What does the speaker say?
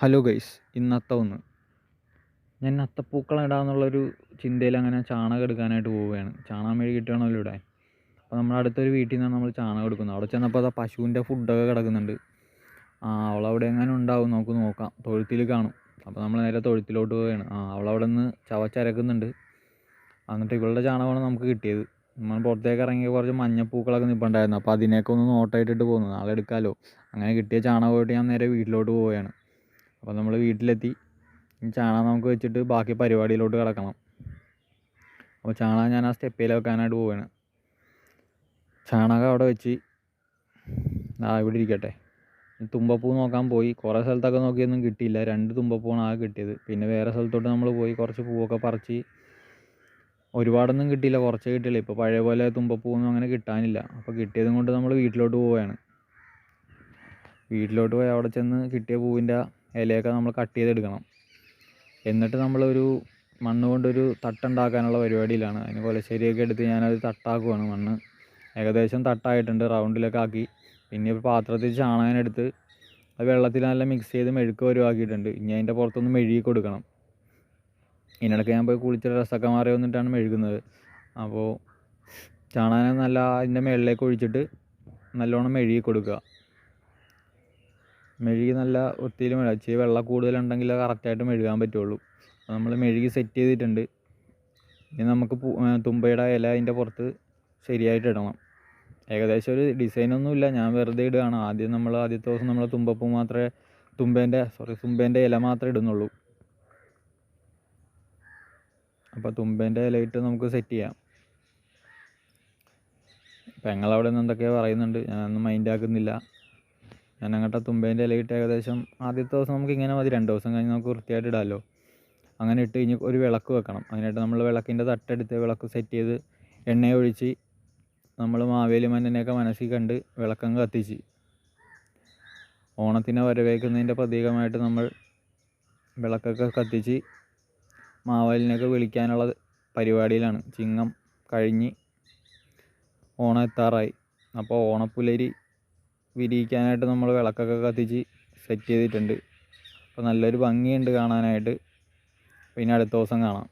Hello guys, ഇന്നത്തെ ഒന്ന് ഞാൻ അത്തപ്പൂക്കളം ഇടാമെന്നുള്ളൊരു ചിന്തയിൽ അങ്ങനെ ചാണകം എടുക്കാനായിട്ട് പോവുകയാണ്. ചാണകം മെഴുകി കിട്ടണമല്ലോ ഇവിടെ. അപ്പോൾ നമ്മുടെ അടുത്തൊരു വീട്ടിൽ നിന്നാണ് നമ്മൾ ചാണകം എടുക്കുന്നത്. അവിടെ ചെന്നപ്പോൾ അതാ പശുവിൻ്റെ ഫുഡൊക്കെ കിടക്കുന്നുണ്ട്. അവളവിടെ എങ്ങനെ ഉണ്ടാവും നമുക്ക് നോക്കാം, തൊഴുത്തിൽ കാണും. അപ്പോൾ നമ്മൾ നേരെ തൊഴുത്തിലോട്ട് പോവുകയാണ്. അവളവിടെ നിന്ന് ചവച്ചരക്കുന്നുണ്ട്. എന്നിട്ട് ഇവളുടെ ചാണകമാണ് നമുക്ക് കിട്ടിയത്. നമ്മൾ പുറത്തേക്ക് ഇറങ്ങിയ കുറച്ച് മഞ്ഞപ്പൂക്കളൊക്കെ നിൽപ്പുണ്ടായിരുന്നു. അപ്പോൾ അതിനെയൊക്കെ ഒന്ന് നോട്ടായിട്ടിട്ട് പോകുന്നു, നാളെ എടുക്കാമല്ലോ. അങ്ങനെ കിട്ടിയ ചാണകമായിട്ട് ഞാൻ നേരെ വീട്ടിലോട്ട് പോവുകയാണ്. അപ്പോൾ നമ്മൾ വീട്ടിലെത്തി. ചാണകം നമുക്ക് വെച്ചിട്ട് ബാക്കി പരിപാടിയിലോട്ട് കിടക്കണം. അപ്പോൾ ചാണകം ഞാൻ ആ സ്റ്റെപ്പിൽ വെക്കാനായിട്ട് പോവുകയാണ്. ചാണകം അവിടെ വെച്ച് ഇവിടെ ഇരിക്കട്ടെ. തുമ്പപ്പൂ നോക്കാൻ പോയി. കുറേ സ്ഥലത്തൊക്കെ നോക്കിയൊന്നും കിട്ടിയില്ല. 2 തുമ്പപ്പൂവാണ് ആകെ കിട്ടിയത്. പിന്നെ വേറെ സ്ഥലത്തോട്ട് നമ്മൾ പോയി കുറച്ച് പൂവൊക്കെ പറിച്ച്. ഒരുപാടൊന്നും കിട്ടിയില്ല, കുറച്ചേ കിട്ടിയില്ല. ഇപ്പോൾ പഴയ പോലെ തുമ്പപ്പൂവൊന്നും അങ്ങനെ കിട്ടാനില്ല. അപ്പോൾ കിട്ടിയതും കൊണ്ട് നമ്മൾ വീട്ടിലോട്ട് പോവുകയാണ്. വീട്ടിലോട്ട് പോയി അവിടെ ചെന്ന് കിട്ടിയ പൂവിൻ്റെ ഇലയൊക്കെ നമ്മൾ കട്ട് ചെയ്തെടുക്കണം. എന്നിട്ട് നമ്മളൊരു മണ്ണ് കൊണ്ടൊരു തട്ടുണ്ടാക്കാനുള്ള പരിപാടിയിലാണ്. അതിന് കൊലശ്ശേരിയൊക്കെ എടുത്ത് ഞാനത് തട്ടാക്കുവാണ്. മണ്ണ് ഏകദേശം തട്ടായിട്ടുണ്ട്, റൗണ്ടിലൊക്കെ ആക്കി. പിന്നെ ഒരു പാത്രത്തിൽ ചാണകം എടുത്ത് അത് വെള്ളത്തിൽ നല്ല മിക്സ് ചെയ്ത് മെഴുക്ക് വരുവാക്കിയിട്ടുണ്ട്. ഇനി അതിൻ്റെ പുറത്തൊന്ന് മെഴുകി കൊടുക്കണം. ഇതിനിടയ്ക്ക് ഞാൻ പോയി കുളിച്ച് ഡ്രസ്സൊക്കെ മാറി വന്നിട്ടാണ് മെഴുകുന്നത്. അപ്പോൾ ചാണകം നല്ല അതിൻ്റെ മുകളിലേക്ക് ഒഴിച്ചിട്ട് നല്ലോണം മെഴുകി കൊടുക്കുക. മെഴുകി നല്ല വൃത്തിയിൽ മെഴുകുക. ഇച്ചിരി വെള്ളം കൂടുതലുണ്ടെങ്കിൽ കറക്റ്റായിട്ട് മെഴുകാൻ പറ്റുള്ളൂ. അപ്പോൾ നമ്മൾ മെഴുകി സെറ്റ് ചെയ്തിട്ടുണ്ട്. ഇനി നമുക്ക് തുമ്പയുടെ ഇല അതിൻ്റെ പുറത്ത് ശരിയായിട്ട് ഇടണം. ഏകദേശം ഒരു ഡിസൈനൊന്നുമില്ല, ഞാൻ വെറുതെ ഇടുകയാണ്. ആദ്യത്തെ ദിവസം നമ്മൾ തുമ്പപ്പൂ മാത്രമേ തുമ്പേൻ്റെ ഇല മാത്രമേ ഇടുന്നുള്ളൂ. അപ്പോൾ തുമ്പേൻ്റെ ഇല ഇട്ട് നമുക്ക് സെറ്റ് ചെയ്യാം. പെങ്ങളവിടെ നിന്ന് എന്തൊക്കെയോ പറയുന്നുണ്ട്, ഞാനൊന്നും മൈൻഡ് ആക്കുന്നില്ല. ഞാൻ അങ്ങോട്ട് തുമ്പേൻ്റെ ഇലയിട്ട് ഏകദേശം ആദ്യത്തെ ദിവസം നമുക്ക് ഇങ്ങനെ മതി. 2 ദിവസം കഴിഞ്ഞ് നമുക്ക് വൃത്തിയായിട്ട് ഇടാമല്ലോ. അങ്ങനെ ഇട്ട് ഇനി ഒരു വിളക്ക് വെക്കണം. അതിനായിട്ട് നമ്മൾ വിളക്കിൻ്റെ തട്ടെടുത്ത് വിളക്ക് സെറ്റ് ചെയ്ത് എണ്ണയൊഴിച്ച് നമ്മൾ മാവേലി മന്നനെയൊക്കെ മനസ്സിൽ കണ്ട് വിളക്കങ്ങ് കത്തിച്ച് ഓണത്തിനെ വരവേൽക്കുന്നതിൻ്റെ പ്രതീകമായിട്ട് നമ്മൾ വിളക്കൊക്കെ കത്തിച്ച് മാവേലിനെയൊക്കെ വിളിക്കാനുള്ള പരിപാടിയിലാണ്. ചിങ്ങം കഴിഞ്ഞ് ഓണം എത്താറായി. അപ്പോൾ ഓണപ്പുലരി വിരിയിക്കാനായിട്ട് നമ്മൾ വിളക്കൊക്കെ കത്തിച്ച് സെറ്റ് ചെയ്തിട്ടുണ്ട്. അപ്പോൾ നല്ലൊരു ഭംഗിയുണ്ട് കാണാനായിട്ട്. പിന്നെ അടുത്ത ദിവസം കാണാം.